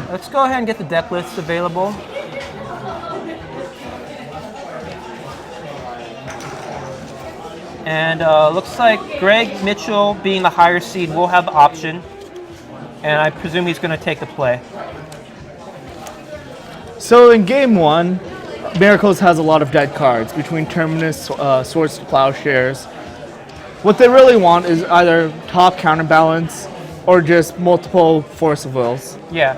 Let's go ahead and get the deck lists available. And looks like Greg Mitchell, being the higher seed, will have the option. And I presume he's going to take the play. So in game one, Miracles has a lot of dead cards between Terminus, Swords to Plowshares. What they really want is either top counterbalance or just multiple Force of Wills. Yeah.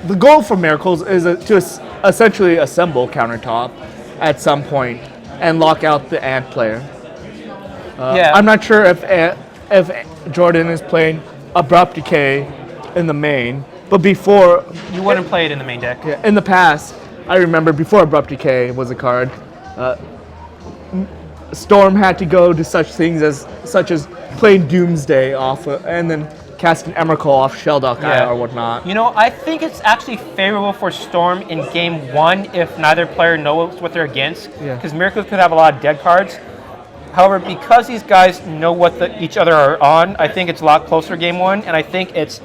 The goal for Miracles is to essentially assemble countertop at some point and lock out the Ant player. Yeah. I'm not sure if Jordan is playing Abrupt Decay in the main, but before... You wouldn't play it in the main deck. Yeah, in the past, I remember before Abrupt Decay was a card, Storm had to go to such as playing Doomsday off and then casting Emrakul off Shelldock or whatnot. You know, I think it's actually favorable for Storm in game one if neither player knows what they're against, because Miracles could have a lot of dead cards. However, because these guys know what each other are on, I think it's a lot closer game one, and I think it's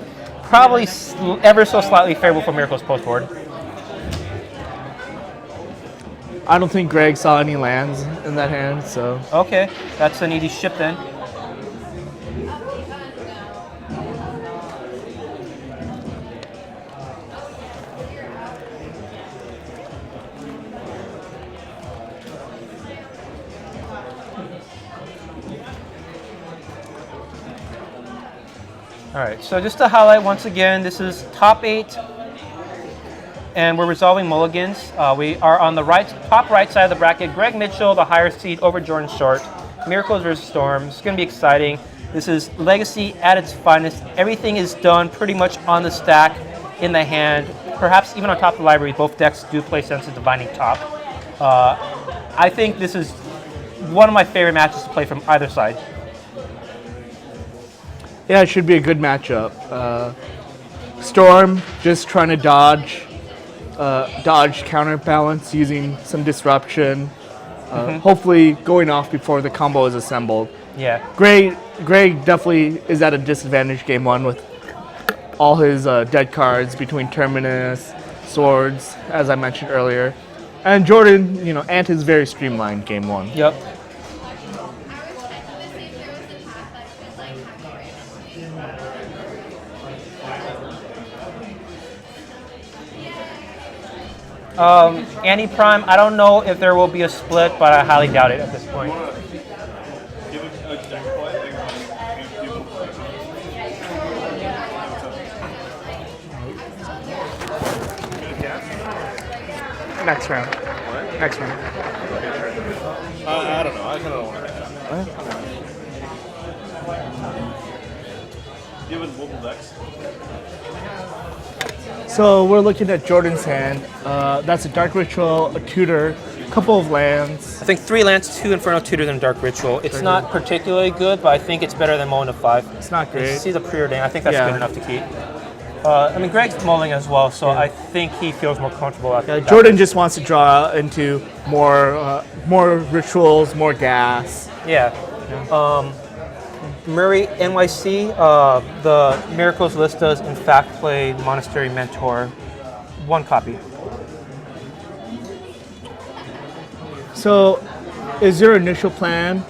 probably ever so slightly favorable for Miracles post board. I don't think Greg saw any lands in that hand, so... Okay, that's an easy ship then. All right, so just to highlight once again, this is top 8, and we're resolving mulligans. We are on the top right side of the bracket. Greg Mitchell, the higher seed, over Jordan Short. Miracles versus Storm. It's going to be exciting. This is Legacy at its finest. Everything is done pretty much on the stack, in the hand. Perhaps even on top of the library, both decks do play Sense of Divining top. I think this is one of my favorite matches to play from either side. Yeah, it should be a good matchup. Storm just trying to dodge counterbalance using some disruption. Hopefully going off before the combo is assembled. Yeah. Greg definitely is at a disadvantage game one with all his dead cards between Terminus, Swords, as I mentioned earlier. And Jordan, Ant is very streamlined game one. Yep. Anti-Prime, I don't know if there will be a split, but I highly doubt it at this point. Next round. What? Next round. I don't know. I kind of don't want to that. Do you have multiple decks? So we're looking at Jordan's hand. That's a Dark Ritual, a Tutor, a couple of lands. I think 3 lands, 2 Inferno Tutors, and Dark Ritual. It's not particularly good, but I think it's better than Mulling to 5. It's not great. See the preordain. I think that's good enough to keep. I mean, Greg's mulling as well, so I think he feels more comfortable at that. Jordan just wants to draw into more rituals, more gas. Yeah. Murray NYC, the Miracles list does in fact play Monastery Mentor, 1 copy. So, is your initial plan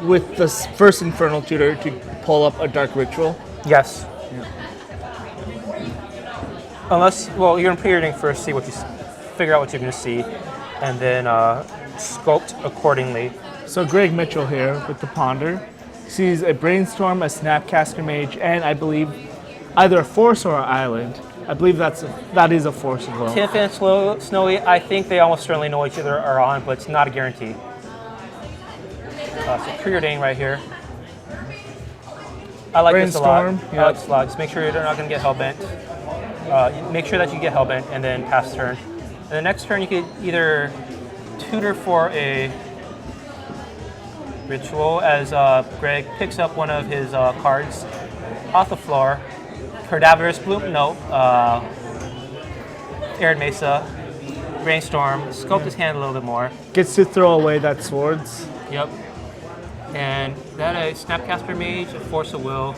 with the first Infernal Tutor to pull up a Dark Ritual? Yes. Unless, well, you're in preordaining first, figure out what you're going to see, and then scoped accordingly. So Greg Mitchell here with the Ponder sees a Brainstorm, a Snapcaster Mage, and I believe either a Force or an Island. I believe that is a Force as well. Tiff and Snowy, I think they almost certainly know each other are on, but it's not a guarantee. So preordain right here. I like this a lot. Brainstorm, I like this a lot. Just make sure you're not going to get hellbent. Make sure that you get hellbent and then pass turn. And the next turn you could either tutor for a ritual as Greg picks up one of his cards off the floor. Cadaverous Bloom, no. Arid Mesa, Brainstorm, sculpt his hand a little bit more. Gets to throw away that Swords. Yep. And that a Snapcaster Mage, a Force of Will.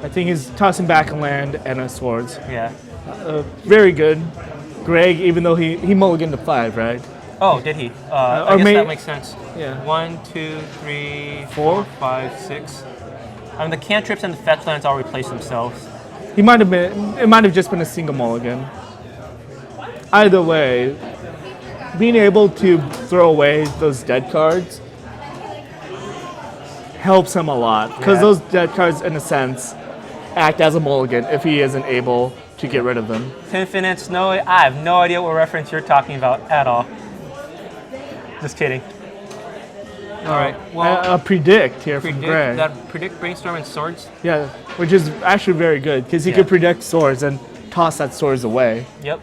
I think he's tossing back a land and a Swords. Yeah. Very good. Greg, even though he mulliganed to 5, right? Oh, did he? I or guess may- that makes sense. Yeah. 1, 2, 3, 4, Four? 5, 6. I mean, the cantrips and the fetch lands all replace themselves. He might have been. It might have just been a single mulligan. Either way, being able to throw away those dead cards helps him a lot because Yeah. those dead cards, in a sense, act as a mulligan if he isn't able to get rid of them. Infinite Snow, I have no idea what reference you're talking about at all. Just kidding. All right. Well, A predict here from Greg. predict brainstorm and swords. Yeah, which is actually very good because he Yeah. could predict swords and toss that swords away. Yep.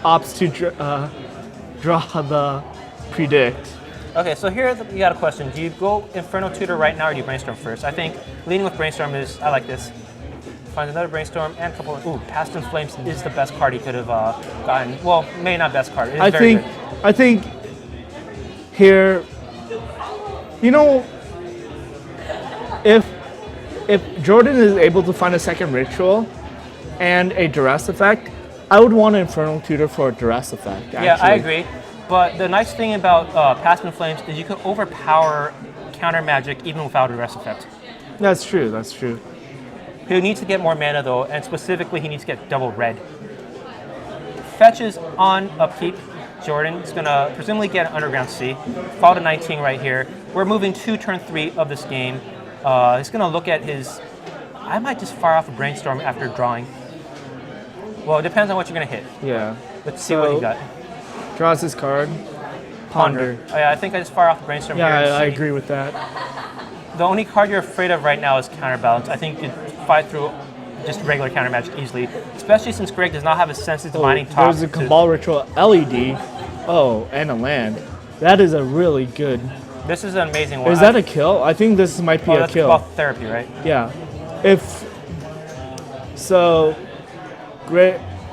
Opts to draw the predict. Okay, so here you got a question. Do you go Inferno Tutor right now or do you brainstorm first? I think leading with brainstorm is, I like this. Find another brainstorm and a couple of, ooh, Past in Flames is the best card he could have gotten. Well, maybe not best card. It is very good. I think here, you know, if Jordan is able to find a second ritual and a duress effect, I would want an Infernal Tutor for a duress effect. Actually. Yeah, I agree. But the nice thing about Past in Flames is you can overpower counter magic even without a duress effect. That's true. That's true. He needs to get more mana though, and specifically he needs to get double red. Fetch is on upkeep. Jordan is gonna presumably get an Underground Sea. Fall to 19 right here. We're moving to turn 3 of this game. He's gonna look at his. I might just fire off a brainstorm after drawing. Well, it depends on what you're gonna hit. Yeah. Let's see what he got. Draws his card. Ponder. Oh, yeah, I think I just fire off the brainstorm here. Yeah, and I see. agree with that. The only card you're afraid of right now is Counterbalance. I think you could fight through just regular counter magic easily, especially since Greg does not have a sensitive divining top. There's a Cabal Ritual LED. Oh, and a land. That is a really good. This is an amazing one. Is that a kill? I think this might be a that's kill. Cabal Therapy, right? Yeah.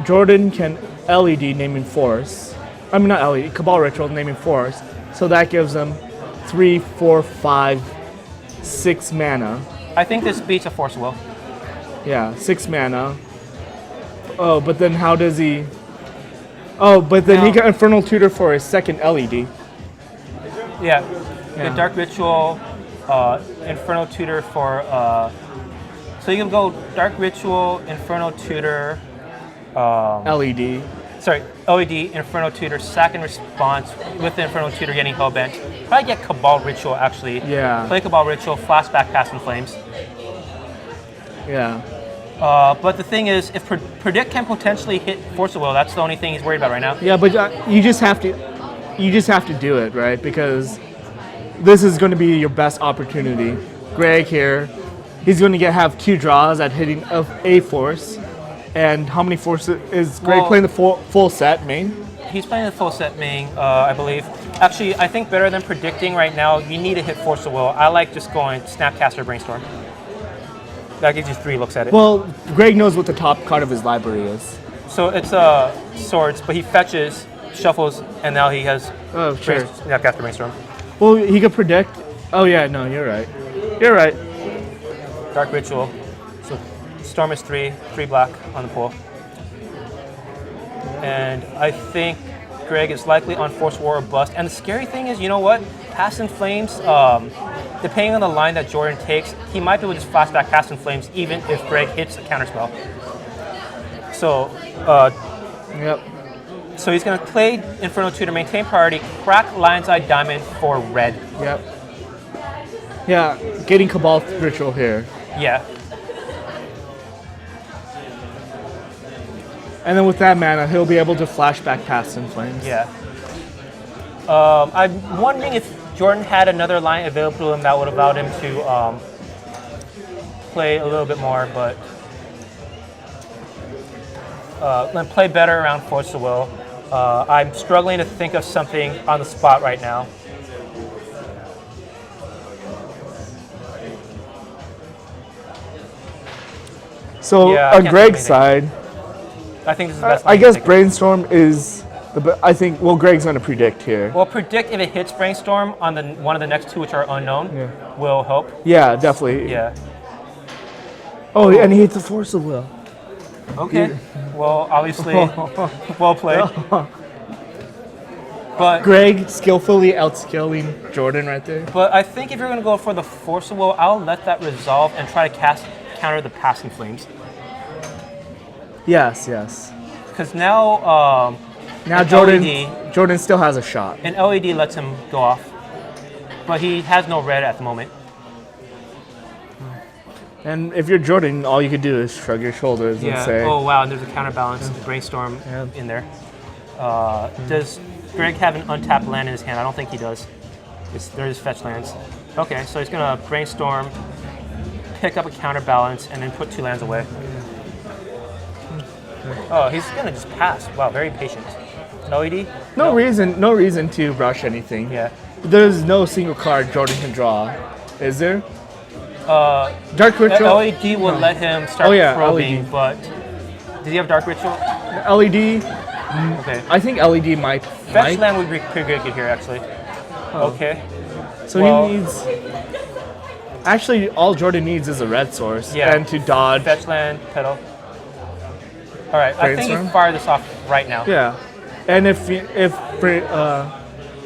Jordan can LED naming force. I mean, not LED, Cabal Ritual naming force. So that gives him 3, 4, 5, 6 mana. I think this beats a Force Will. Yeah, 6 mana. Oh, but then how does he... Oh, but then he got Infernal Tutor for his second LED. Yeah. The Dark Ritual, Inferno Tutor for... so you can go Dark Ritual, Inferno Tutor... LED. Sorry, LED, Inferno Tutor, sack and response with the Inferno Tutor getting Hellbent. Probably get Cabal Ritual actually. Yeah. Play Cabal Ritual, flashback Past in Flames. Yeah. But the thing is, if Predict can potentially hit Force of Will, that's the only thing he's worried about right now. Yeah, but you just have to do it, right? Because this is going to be your best opportunity. Greg here, he's going to have 2 draws at hitting of a force. And how many forces is Greg playing the full set main? He's playing the full set main, I believe. Actually, I think better than predicting right now, you need to hit Force of Will. I like just going Snapcaster Brainstorm. That gives you 3 looks at it. Well, Greg knows what the top card of his library is. So it's Swords, but he fetches, shuffles, and now he has Snapcaster Brainstorm. Well, he could predict. Oh yeah, no, you're right. You're right. Dark Ritual. So Storm is 3 black on the pool. And I think Greg is likely on Force War or Bust. And the scary thing is, you know what? Past in Flames, depending on the line that Jordan takes, he might be able to just flashback Past in Flames even if Greg hits a counterspell. So, Yep. so he's going to play Inferno Tutor, maintain priority, crack Lion's Eye Diamond for red. Yep. Yeah, getting Cabal Ritual here. Yeah. And then with that mana, he'll be able to flashback Past in Flames. Yeah. I'm wondering if Jordan had another line available to him that would have allowed him to play a little bit more, but play better around Force of Will. I'm struggling to think of something on the spot right now. So Yeah, I on can't Greg's think of side, I think this is the best I line to guess think of. Brainstorm is I think, well, Greg's going to predict here. Well, predict if it hits Brainstorm on one of the next 2, which are unknown, will help. Yeah, definitely. Yeah. Oh, and he hits the Force of Will. Okay. Well, obviously, well played. But Greg skillfully outskilling Jordan right there. But I think if you're going to go for the Force of Will, I'll let that resolve and try to counter the Passing Flames. Yes, yes. Because now, Now an Jordan, LED Jordan still has a shot. an LED lets him go off, but he has no red at the moment. And if you're Jordan, all you can do is shrug your shoulders and say, Oh wow, and there's a counterbalance brainstorm in there. Does Greg have an untapped land in his hand? I don't think he does. There's fetch lands. Okay, so he's gonna brainstorm, pick up a counterbalance, and then put 2 lands away. Oh, he's gonna just pass. Wow, very patient. LED? no reason to rush anything. Yeah. There's no single card Jordan can draw, is there? Dark Ritual. LED will let him start probing, LED. but does he have Dark Ritual? LED. Okay. I think LED might. Fetch land would be pretty good here, actually. Okay. So well- he needs. Actually, all Jordan needs is a red source and to dodge. Fetch land, pedal. All right, I think you Brainstorm? fire this off right now. Yeah, and if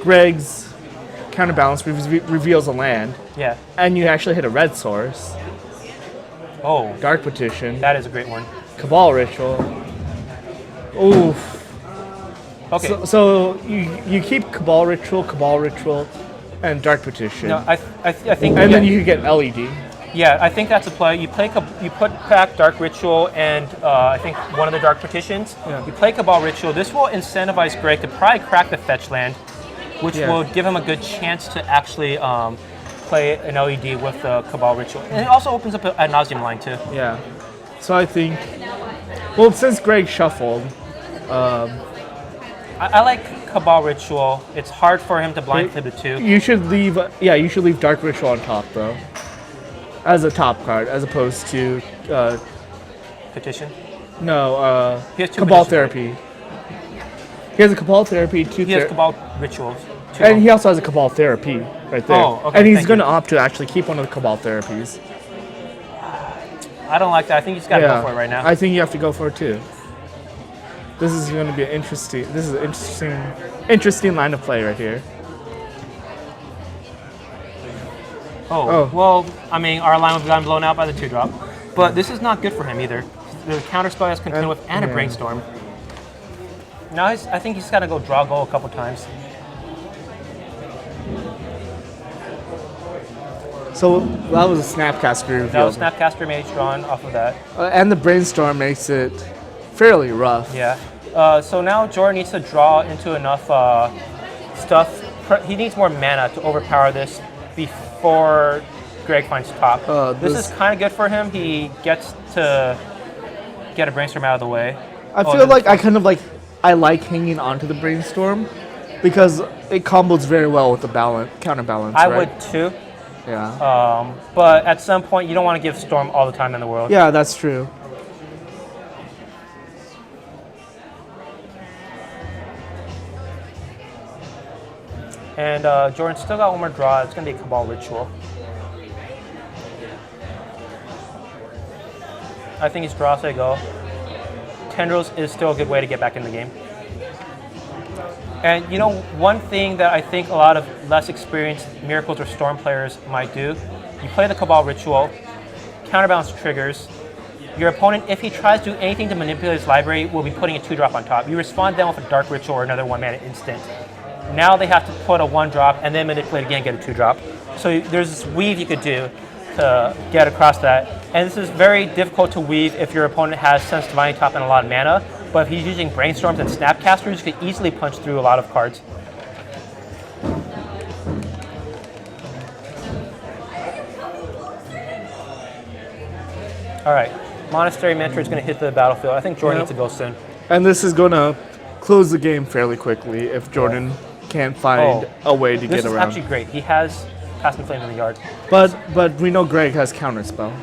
Greg's counterbalance reveals a land, Yeah. and you actually hit a red source, Oh, Dark Petition, that is a great one. Cabal Ritual. Oof. Okay. So you keep Cabal Ritual, and Dark Petition, No, I think. and then you could get LED. Yeah, I think that's a play. You put back Dark Ritual and I think one of the Dark Petitions. Yeah. You play Cabal Ritual. This will incentivize Greg to probably crack the fetch land, which Yeah. will give him a good chance to actually play an LED with the Cabal Ritual. And it also opens up an ad nauseum line too. Yeah. So I think, well, since Greg shuffled, I like Cabal Ritual. It's hard for him to blind flip the 2. you should leave. Yeah, you should leave Dark Ritual on top though, as a top card, as opposed to Petition. no He has 2 Cabal petitions, Therapy. He has a Cabal Therapy, 2 He has ther- Cabal Rituals. 2 and he also has a Cabal Therapy right there. Oh, okay, And he's thank going to you. opt to actually keep one of the Cabal Therapies. I don't like that. I think you just got to go for it right now. I think you have to go for it too. This is going to be an interesting. This is an interesting line of play right here. Oh. Well, I mean, our line would have gotten blown out by the 2-drop. But this is not good for him either. The counterspell has contend with and a yeah. brainstorm. Now I think he's got to go draw goal a couple times. So that was a Snapcaster reveal. That was Snapcaster Mage drawn off of that. And the brainstorm makes it fairly rough. Yeah. So now Jordan needs to draw into enough stuff. He needs more mana to overpower this before Greg finds top. This is kind of good for him. He gets to get a brainstorm out of the way. I feel like I like hanging onto the brainstorm because it combos very well with the counterbalance. I right? would too. Yeah. But at some point, you don't want to give Storm all the time in the world. Yeah, that's true. And Jordan still got one more draw. It's going to be a Cabal Ritual. I think he's draw, so I go. Tendrils is still a good way to get back in the game. And you know, one thing that I think a lot of less experienced Miracles or Storm players might do, you play the Cabal Ritual, counterbalance triggers. Your opponent, if he tries to do anything to manipulate his library, will be putting a 2-drop on top. You respond then with a Dark Ritual or another 1-mana instant. Now they have to put a 1-drop and then manipulate again, get a 2-drop. So there's this weave you could do to get across that. And this is very difficult to weave if your opponent has Sense Divine top and a lot of mana. But if he's using Brainstorms and Snapcasters, you could easily punch through a lot of cards. All right, Monastery Mentor is going to hit the battlefield. I think Jordan needs to go soon. And this is going to close the game fairly quickly if Jordan can't find a way to This get is around. actually great. He has Passing Flame in the yard. But we know Greg has Counterspell.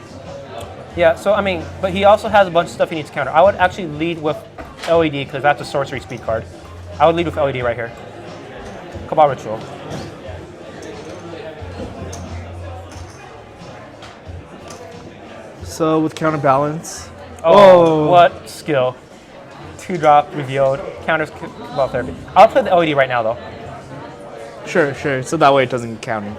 Yeah, so I mean, but he also has a bunch of stuff he needs to counter. I would actually lead with LED because that's a sorcery speed card. I would lead with LED right here. Cabal Ritual. So with counterbalance. Oh, what skill. 2-drop revealed. Counters Cabal Therapy. I'll play the LED right now, though. Sure. So that way it doesn't count.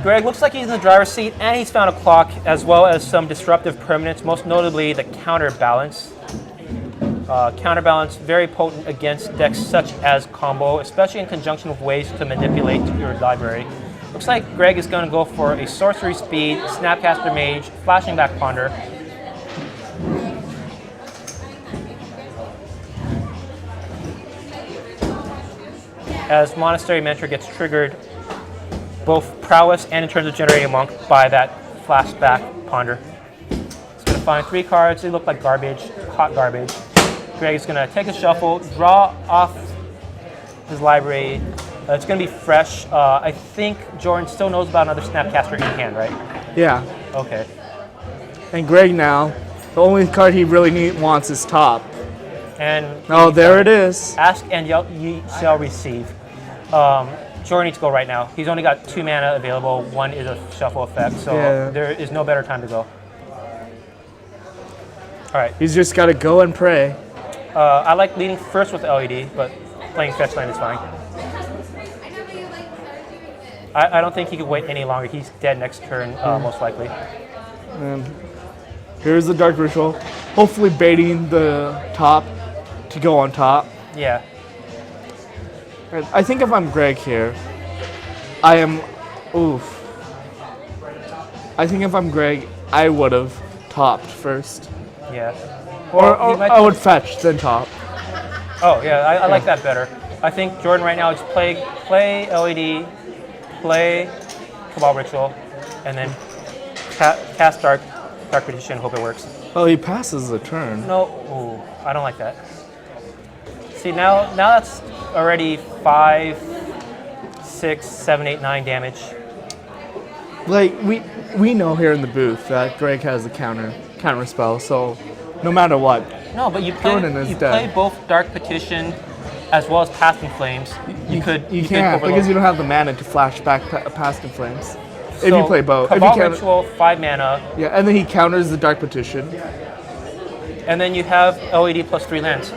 Greg looks like he's in the driver's seat, and he's found a clock, as well as some disruptive permanents, most notably the counterbalance. Counterbalance, very potent against decks such as Combo, especially in conjunction with ways to manipulate your library. Looks like Greg is going to go for a Sorcery Speed, Snapcaster Mage, Flashing Back Ponder. As Monastery Mentor gets triggered, both prowess and in terms of generating a monk by that flashback ponder. It's going to find 3 cards. They look like garbage, hot garbage. Greg's going to take a shuffle, draw off his library. It's going to be fresh. I think Jordan still knows about another Snapcaster in hand, right? Yeah. Okay. And Greg now, the only card he really wants is top. And oh, there it is. Ask and ye shall receive. Jordan needs to go right now. He's only got 2 mana available. 1 is a shuffle effect, so there is no better time to go. All right. He's just got to go and pray. I like leading first with LED, but playing fetch land is fine. I don't think he could wait any longer. He's dead next turn, most likely. And here's the Dark Ritual. Hopefully baiting the top to go on top. Yeah. I think if I'm Greg here, I am. Oof. I think if I'm Greg, I would have topped first. Yeah. Or I would fetch, then top. Oh, yeah, I like that better. I think Jordan right now is play LED, play Cabal Ritual, and then cast Dark Petition, hope it works. Oh, he passes the turn. No, ooh, I don't like that. See, now that's already 5, 6, 7, 8, 9 damage. Like, we know here in the booth that Greg has a counter spell, so no matter what. No, but you play both Dark Petition as well as Past in Flames. You can't because you don't have the mana to flash back Past in Flames. So if you play both. Cabal Ritual, 5 mana. Yeah, and then he counters the Dark Petition. And then you have LED plus 3 lands.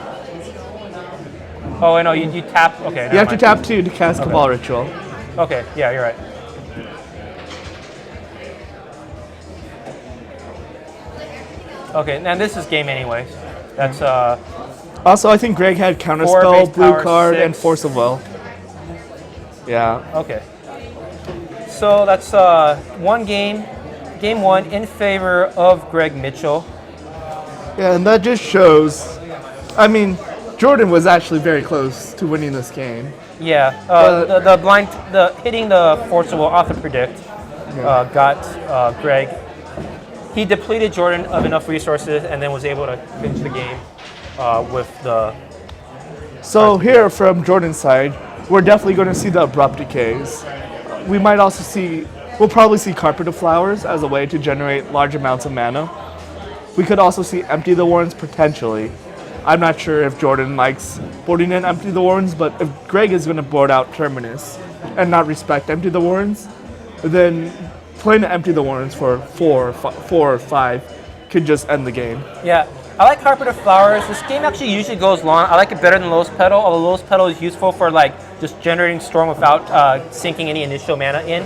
Oh, I know, you tap, okay. You have to tap 2 to cast Cabal Ritual. Okay, yeah, you're right. Okay, and this is game anyways. That's Also, I think Greg had Counterspell, Blue power, card, 6. and Force of Will. Yeah. Okay. So that's game 1 in favor of Greg Mitchell. Yeah, and that just shows, I mean, Jordan was actually very close to winning this game. Yeah, hitting the Force of Will off the predict got Greg. He depleted Jordan of enough resources and then was able to finish the game with the... So here from Jordan's side, we're definitely going to see the Abrupt Decays. We might also we'll probably see Carpet of Flowers as a way to generate large amounts of mana. We could also see Empty the Warrens potentially. I'm not sure if Jordan likes boarding in Empty the Warrens, but if Greg is going to board out Terminus and not respect Empty the Warrens, then playing Empty the Warrens for 4 or 5 could just end the game. Yeah, I like Carpet of Flowers. This game actually usually goes long. I like it better than Lotus Petal, although Lotus Petal is useful for like just generating Storm without sinking any initial mana in.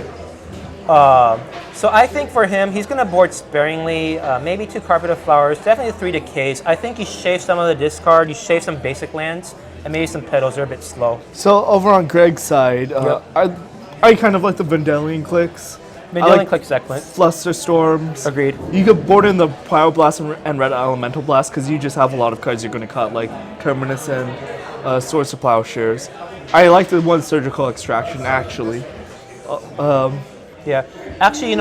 So I think for him, he's going to board sparingly, maybe 2 Carpet of Flowers, definitely 3 Decays. I think you shave some of the discard, you shave some basic lands, and maybe some petals. They're a bit slow. So over on Greg's side, I kind of like the Vendilion clicks. Vendilion clicks is excellent. Flusterstorms. Agreed. You could board in the Pyroblast and Red Elemental Blast because you just have a lot of cards you're going to cut, like Terminus and Swords to Plowshares. I like the one Surgical Extraction, actually. Yeah. Actually,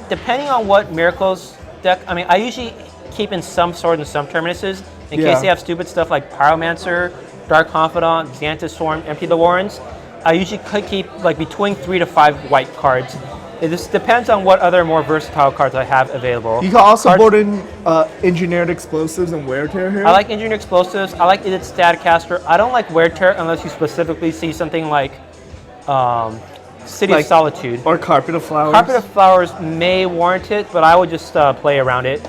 depending on what Miracles deck, I mean, I usually keep in some Swords and some Terminuses in case they have stupid stuff like Pyromancer, Dark Confidant, Xanthus Swarm, Empty the Warrens. I usually could keep like between 3 to 5 white cards. It just depends on what other more versatile cards I have available. You can also board in Engineered Explosives and Wear Tear here. I like Engineered Explosives. I like Statcaster. I don't like Wear Tear unless you specifically see something like City of Solitude. Or Carpet of Flowers. Carpet of Flowers may warrant it, but I would just play around it.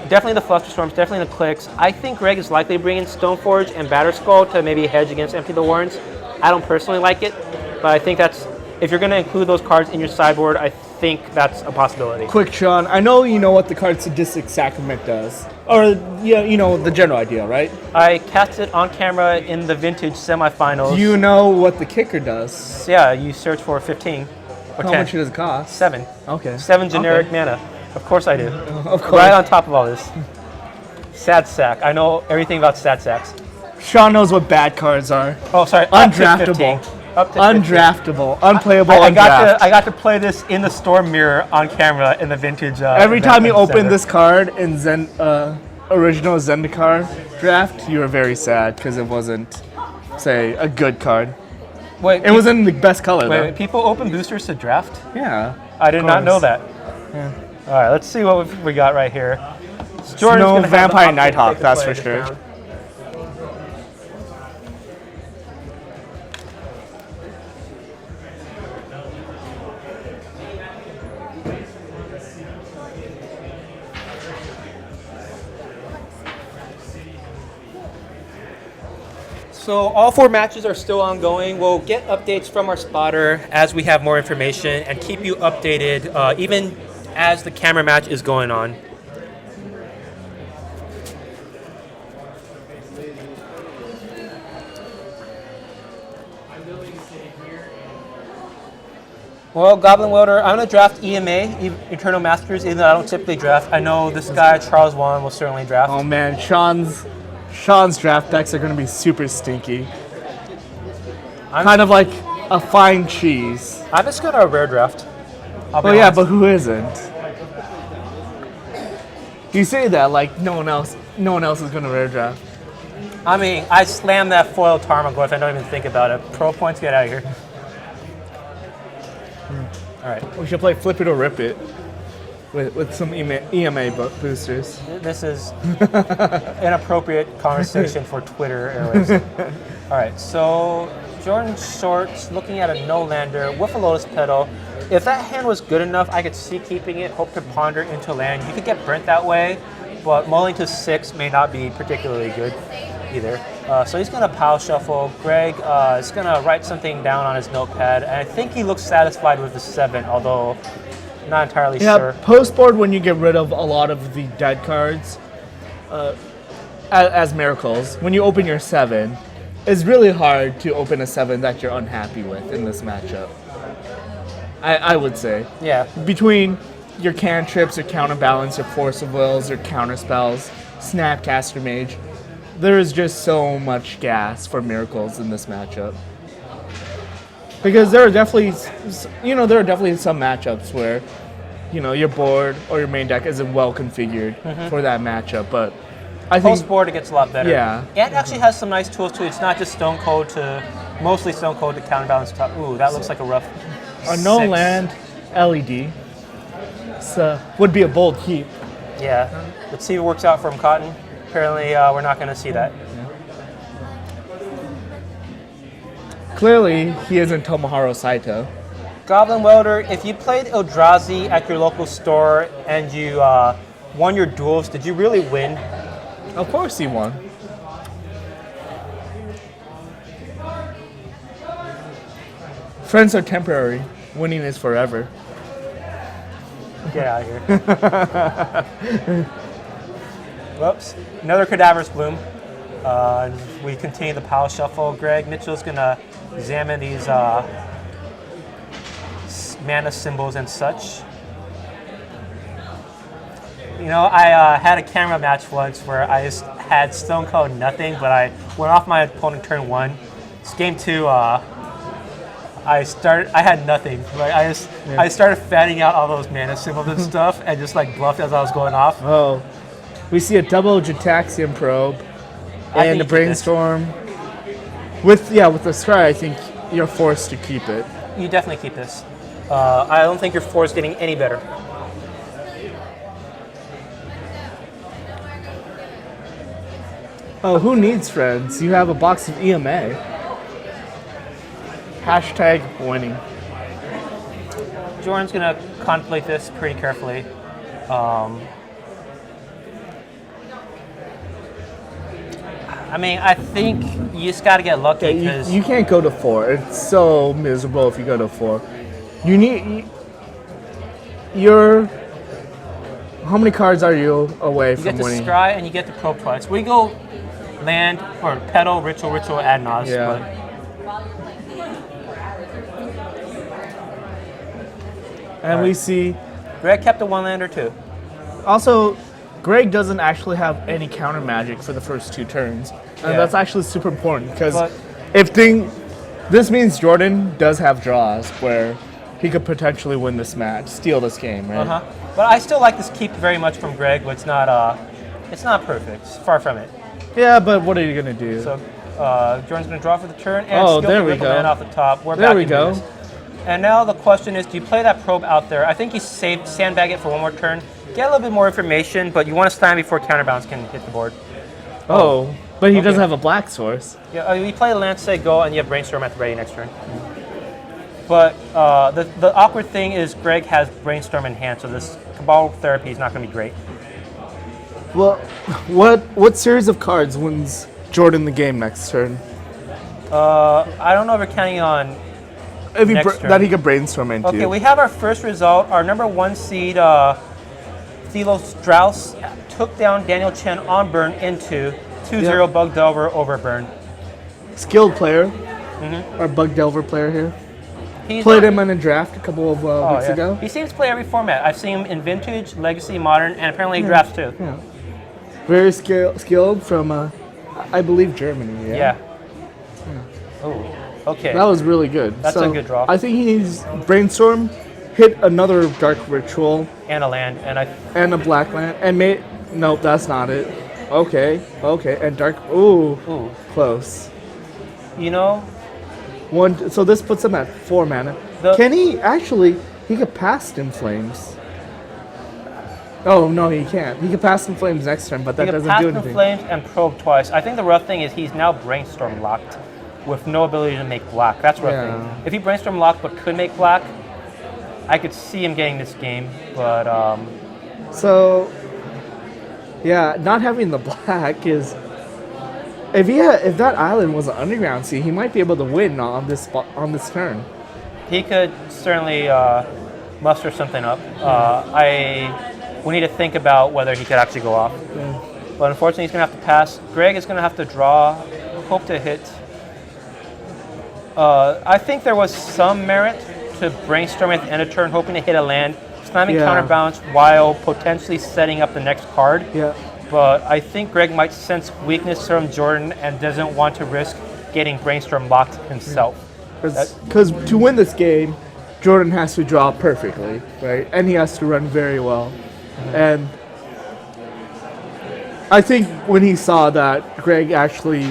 Definitely the Flusterstorms, definitely the Clicks. I think Greg is likely bringing Stoneforge and Batterskull to maybe hedge against Empty the Warrens. I don't personally like it, but I think that's, if you're going to include those cards in your sideboard, I think that's a possibility. Quick, Sean, I know you know what the card Sadistic Sacrament does. Or, yeah, you know the general idea, right? I cast it on camera in the Vintage semifinals. Do you know what the kicker does? Yeah, you search for 15 or How 10. much does it cost? 7. Okay. 7 generic Okay. mana. Of course I do. Of course. Right on top of all this. Sad Sack. I know everything about Sad Sacks. Sean knows what bad cards are. Oh, sorry. Undraftable. Up to 15. Undraftable. Unplayable. I undraft. got to play this in the Storm Mirror on camera in the Vintage. Every time you open center. this card in original Zendikar draft, you were very sad because it wasn't, say, a good card. Wait, It wasn't the best color, though. wait, people open boosters to draft? Yeah. I did not know course. that. Yeah. All right, let's see what we got right here. Jordan's No gonna have the Vampire option to Nighthawk, take the that's play for this sure. round. So all 4 matches are still ongoing. We'll get updates from our spotter as we have more information and keep you updated even as the camera match is going on. Well, Goblin Welder, I'm going to draft EMA, Eternal Masters, even though I don't typically draft. I know this guy, Charles Wan, will certainly draft. Oh man, Sean's draft decks are going to be super stinky. Kind of like a fine cheese. I'm just going to rare draft. Oh yeah, but who isn't? You say that like no one else is going to rare draft. I mean, I slammed that foil Tarmogoyf. I don't even think about it. Pro points, get out of here. All right. We should play Flip It or Rip It with some EMA boosters. This is inappropriate conversation for Twitter airways. All right, so Jordan Shorts looking at a no-lander with a Lotus Petal. If that hand was good enough, I could see keeping it, hope to ponder into land. You could get burnt that way, but mulling to 6 may not be particularly good either. So he's going to pile shuffle. Greg is going to write something down on his notepad, and I think he looks satisfied with the 7, although not entirely sure. Post board when you get rid of a lot of the dead cards as miracles. When you open your 7, it's really hard to open a 7 that you're unhappy with in this matchup. I would say. Yeah. Between your cantrips, your counterbalance, your force of wills, your counter spells, Snapcaster Mage, there is just so much gas for miracles in this matchup. Because there are definitely some matchups where, your board or your main deck isn't well configured for that matchup. But I think Post board, it gets a lot better. Yeah. And actually has some nice tools too. It's not just Stone Cold to, mostly Stone Cold to counterbalance top. Ooh, that looks like a rough a no 6. land LED would be a bold keep. Yeah. Let's see if it works out from Cotton. Apparently, we're not going to see that. Clearly, he isn't Tomohiro Saito. Goblin Welder, if you played Eldrazi at your local store and you won your duels, did you really win? Of course he won. Friends are temporary. Winning is forever. Get out of here. Whoops. Another Cadaverous Bloom. We continue the pile shuffle. Greg Mitchell's going to examine these mana symbols and such. I had a camera match once where I just had Stone Cold nothing, but I went off my opponent turn 1. It's game 2. I had nothing. Like I started fanning out all those mana symbols and stuff, and just like bluffed as I was going off. Oh, we see a double Jataxian Probe and a Brainstorm. With the Scry, I think you're forced to keep it. You definitely keep this. I don't think your 4 is getting any better. Oh, who needs friends? You have a box of EMA. Hashtag winning. Jordan's going to contemplate this pretty carefully. I mean, I think you just got to get lucky because You can't go to 4. It's so miserable if you go to 4. You need. You're. How many cards are you away you from get to winning? scry and you get to probe twice. We go land or petal, ritual, ad nos. Yeah. And we see. Greg kept a 1-lander too. Also, Greg doesn't actually have any counter magic for the first 2 turns. And Yeah. that's actually super important because But- this means Jordan does have draws where he could potentially win this match, steal this game, right? But I still like this keep very much from Greg, but it's not perfect. It's far from it. Yeah, but what are you gonna do? So Jordan's going to draw for the turn and Oh, skill there to we ripple go. land off the top. We're There back we into go. this. And now the question is, do you play that probe out there? I think you sandbag it for one more turn, get a little bit more information, but you want to stand before counterbalance can hit the board. Oh, but he doesn't Okay. have a black source. Yeah, you play land, say go, and you have brainstorm at the ready next turn. But the awkward thing is Greg has brainstorm in hand, so this Cabal therapy is not going to be great. Well, what series of cards wins Jordan the game next turn? I don't know if we're counting on. If he Next turn. that he could brainstorm into. Okay, we have our first result. Our number 1 seed, Thilo Strauss, took down Daniel Chen on burn into 2-0 Bug Delver over burn. Skilled player, our Bug Delver player here. He's Played not- him in a draft a couple of weeks yeah. ago. He seems to play every format. I've seen him in Vintage, Legacy, Modern, and apparently drafts too. Yeah. Very skilled from, I believe, Germany. Yeah. Oh, okay. That was really good. That's a good draw. I think he needs brainstorm, hit another dark ritual And a land, and I. and a black land, and nope, that's not it. Okay, and dark. Ooh, close. You know, One. So this puts him at 4 mana. Can he actually? He could pass in flames. Oh no, he can't. He could pass in flames next turn, but that he can doesn't pass do the anything. flames and probe twice. I think the rough thing is he's now brainstorm locked with no ability to make black. That's the rough Yeah. thing. If he brainstorm locked but could make black, I could see him getting this game. But So, yeah, not having the black is. If that island was an underground sea, he might be able to win on this turn. he could certainly muster something up. We need to think about whether he could actually go off. Yeah. But unfortunately, he's going to have to pass. Greg is going to have to draw, hope to hit. I think there was some merit to brainstorming at the end of turn, hoping to hit a land, slamming Yeah. counterbalance while potentially setting up the next card. Yeah. But I think Greg might sense weakness from Jordan and doesn't want to risk getting brainstorm locked himself. Because to win this game, Jordan has to draw perfectly, right? And he has to run very well. And I think when he saw that Greg actually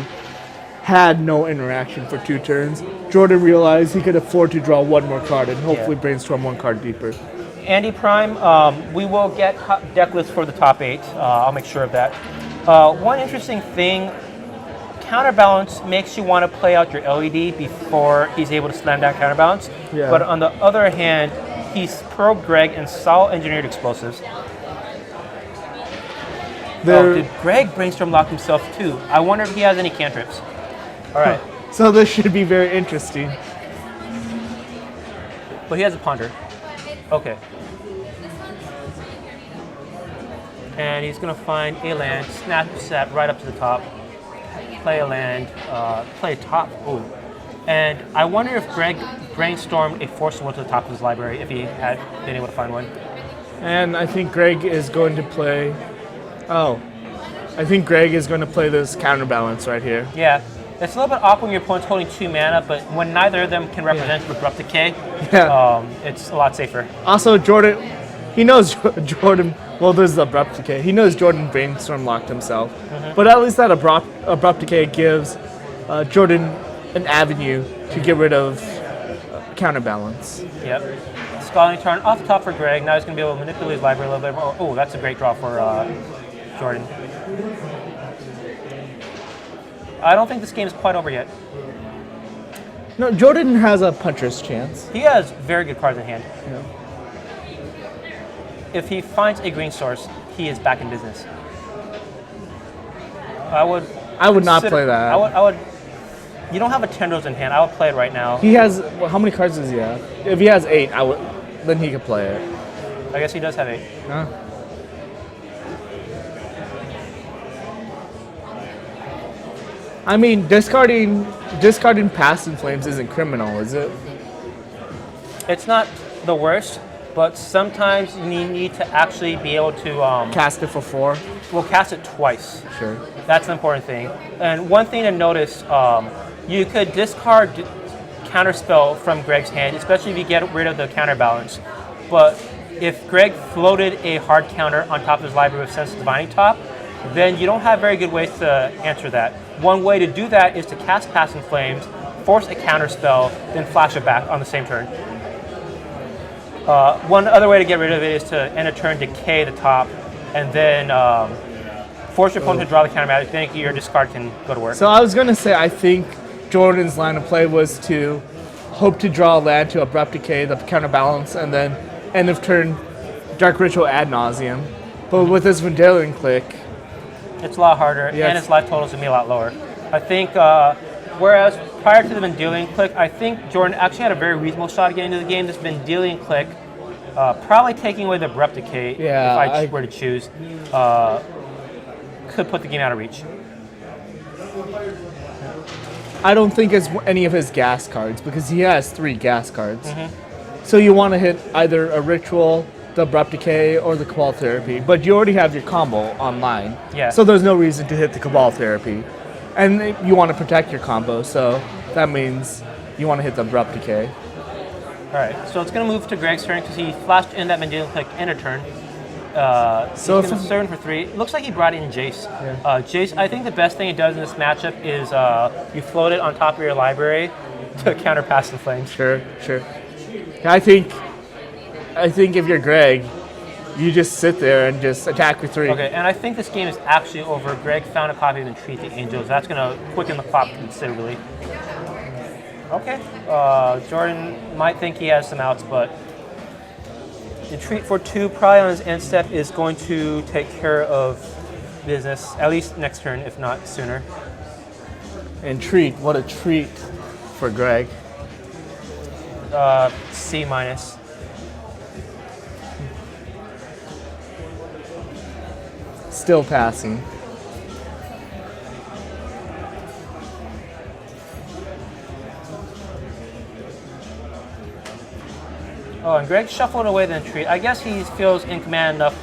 had no interaction for 2 turns, Jordan realized he could afford to draw 1 more card and hopefully brainstorm 1 card deeper. Andy Prime, we will get deck lists for the top 8. I'll make sure of that. One interesting thing, counterbalance makes you want to play out your LED before he's able to slam down counterbalance. Yeah. But on the other hand, he's probed Greg and solid engineered explosives. Did Greg brainstorm lock himself too? I wonder if he has any cantrips. All right, So this should be very interesting. but he has a ponder. Okay. And he's going to find a land, snap set right up to the top, play a land, play top. Ooh. And I wonder if Greg brainstormed a Force Will to the top of his library if he had been able to find one. And I think Greg is going to play. I think Greg is going to play this counterbalance right here. Yeah. It's a little bit awkward when your opponent's holding 2 mana, but when neither of them can represent Abrupt Decay, it's a lot safer. Also, Jordan, he knows Jordan. Well, there's the Abrupt Decay. He knows Jordan brainstorm locked himself, but at least that Abrupt Decay gives Jordan an avenue to get rid of counterbalance. Yep. Scalding turn off the top for Greg. Now he's going to be able to manipulate his library a little bit more. Oh, that's a great draw for Jordan. I don't think this game is quite over yet. No, Jordan has a puncher's chance. He has very good cards in hand. Yeah. If he finds a green source, he is back in business. I would not play that. I would. You don't have a Tendrils in hand. I would play it right now. He has, how many cards does he have? If he has 8, then he could play it. I guess he does have 8. Huh? I mean, discarding Past in Flames isn't criminal, is it? It's not the worst, but sometimes you need to actually be able to Cast it for 4. We'll cast it twice. Sure. That's an important thing. And one thing to notice, you could discard Counterspell from Greg's hand, especially if you get rid of the counterbalance. But if Greg floated a hard counter on top of his library with Sense of Divining top, then you don't have very good ways to answer that. One way to do that is to cast Past in Flames, force a counterspell, then flash it back on the same turn. One other way to get rid of it is to end a turn, decay the top, and then force your opponent to draw the countermagic, then your discard can go to work. So I was going to say, I think Jordan's line of play was to hope to draw a land to Abrupt Decay, the counterbalance, and then end of turn Dark Ritual ad nauseum. But with this Vendilion Click, it's a lot harder, yes. and its life total is going to be a lot lower. I think, whereas prior to the Vendilion Click, I think Jordan actually had a very reasonable shot at getting into the game. This Vendilion Click, probably taking away the Abrupt Decay, if I were to choose, could put the game out of reach. I don't think it's any of his gas cards, because he has 3 gas cards. Mm-hmm. So you want to hit either a Ritual, the Abrupt Decay, or the Cabal Therapy, but you already have your combo online. Yeah. So there's no reason to hit the Cabal Therapy. And you want to protect your combo, so that means you want to hit the Abrupt Decay. Alright, so it's going to move to Greg's turn because he flashed in that Vendilion Click in a turn. So he's going to turn for 3. Looks like he brought in Jace. Yeah. Jace, I think the best thing it does in this matchup is you float it on top of your library to counter Past in Flames. Sure. I think if you're Greg, you just sit there and just attack with 3. Okay, and I think this game is actually over. Greg found a copy of Entreat the Angels. That's going to quicken the clock considerably. Okay, Jordan might think he has some outs, but Entreat for 2 probably on his end step is going to take care of business, at least next turn, if not sooner. Entreat, what a treat for Greg. C minus. Still passing. Oh, and Greg shuffled away the Entreat. I guess he feels in command enough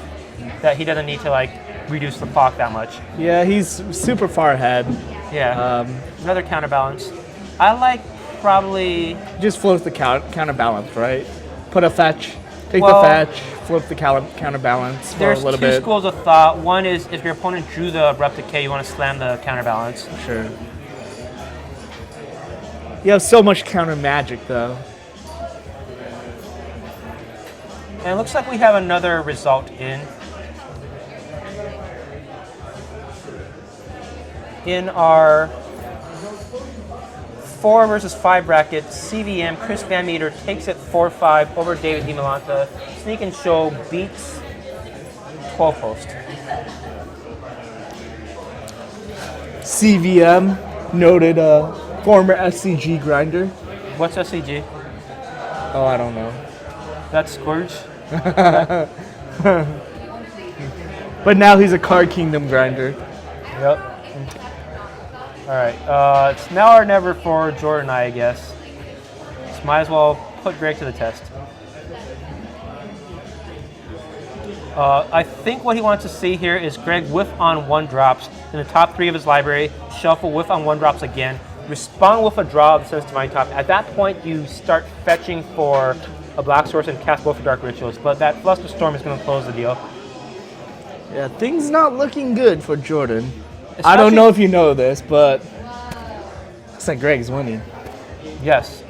that he doesn't need to reduce the clock that much. Yeah, he's super far ahead. Yeah. Another counterbalance. I like probably. Just float the counterbalance, right? Put a fetch, take Well, the fetch, flip the counterbalance for a There's little two bit. schools of thought. One is if your opponent drew the Abrupt Decay, you want to slam the counterbalance. Sure. You have so much counter magic, though. And it looks like we have another result in our 4 versus 5 bracket. CVM, Chris Van Meter takes it 4-5 over David DiMolanta. Sneak and Show beats 12 Post. CVM, noted former SCG grinder. What's SCG? Oh, I don't know. That's Scourge? But now he's a Card Kingdom grinder. Yep. Alright, it's now or never for Jordan and I guess. So might as well put Greg to the test. I think what he wants to see here is Greg whiff on 1-drops in the top 3 of his library, shuffle, whiff on 1-drops again, respond with a draw of the Sense of Divining top. At that point, you start fetching for a black source and cast both for Dark Rituals, but that Fluster Storm is going to close the deal. Yeah, things not looking good for Jordan. I don't know if you know this, but looks like Greg's winning. Yes.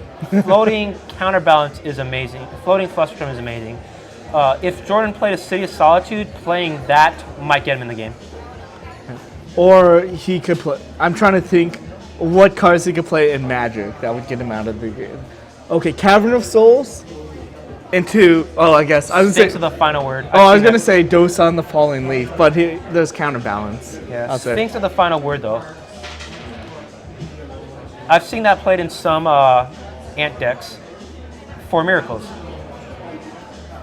Floating counterbalance is amazing. Floating Fluster Storm is amazing. If Jordan played a City of Solitude, playing that might get him in the game. Or he could play. I'm trying to think what cards he could play in Magic that would get him out of the game. Okay, Cavern of Souls into, I guess, I was Six going of the final word. I was going to say Dosan the Falling Leaf, but there's counterbalance. Yeah, I'll say. Sphinx of the final word, though. I've seen that played in some Ant decks for Miracles.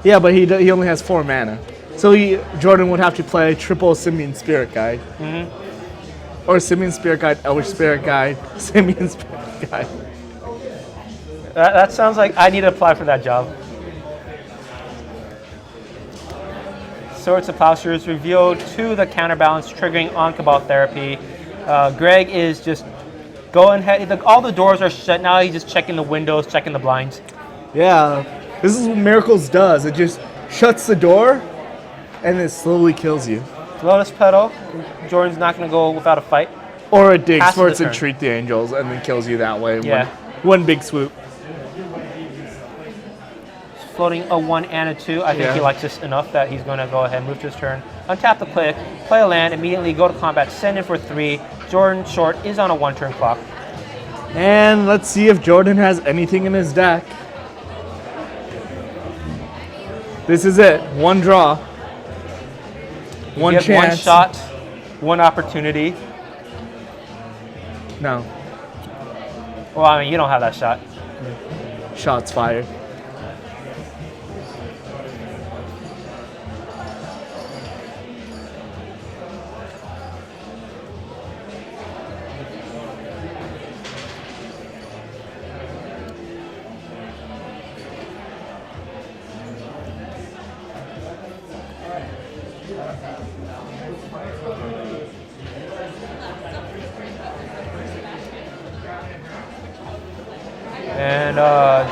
Yeah, but he only has 4 mana. So Jordan would have to play triple Simian Spirit Guide. Or Simian Spirit Guide, Elvish Spirit Guide, Simian Spirit Guide. That sounds like I need to apply for that job. Swords to Plowshares revealed to the counterbalance, triggering on Cabal Therapy. Greg is just going ahead. All the doors are shut now. He's just checking the windows, checking the blinds. Yeah, this is what Miracles does. It just shuts the door, and it slowly kills you. Lotus Petal. Jordan's not going to go without a fight. Or it digs Passes for it the to turn. treat the angels, and then kills you that way. Yeah. One big swoop. Floating a 1 and a 2. I think Yeah. he likes this enough that he's going to go ahead and move to his turn. Untap the click, play a land, immediately go to combat, send in for 3. Jordan Short is on a 1-turn clock. And let's see if Jordan has anything in his deck. This is it. One draw. One You have chance. one shot, one opportunity. No. Well, I mean, you don't have that shot. Shots fired. And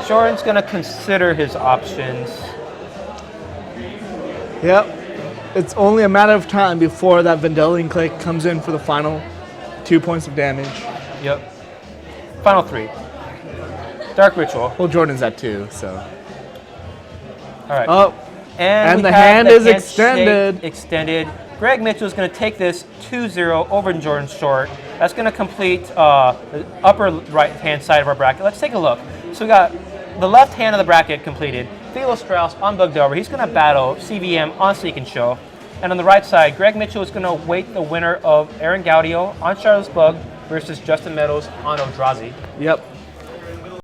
Jordan's going to consider his options. Yep. It's only a matter of time before that Vendelian Click comes in for the final 2 points of damage. Yep. Final 3. Dark Ritual. Well, Jordan's at 2, so. All right. Oh, And And we the have hand the is handshake extended. Extended. Greg Mitchell is going to take this 2-0 over Jordan Short. That's going to complete the upper right-hand side of our bracket. Let's take a look. So we got the left hand of the bracket completed. Thelo Strauss on Bug Delver. He's going to battle CVM on Seek and Show. And on the right side, Greg Mitchell is going to wait the winner of Aaron Gaudio on Charlotte's Bug versus Justin Meadows on Eldrazi. Yep.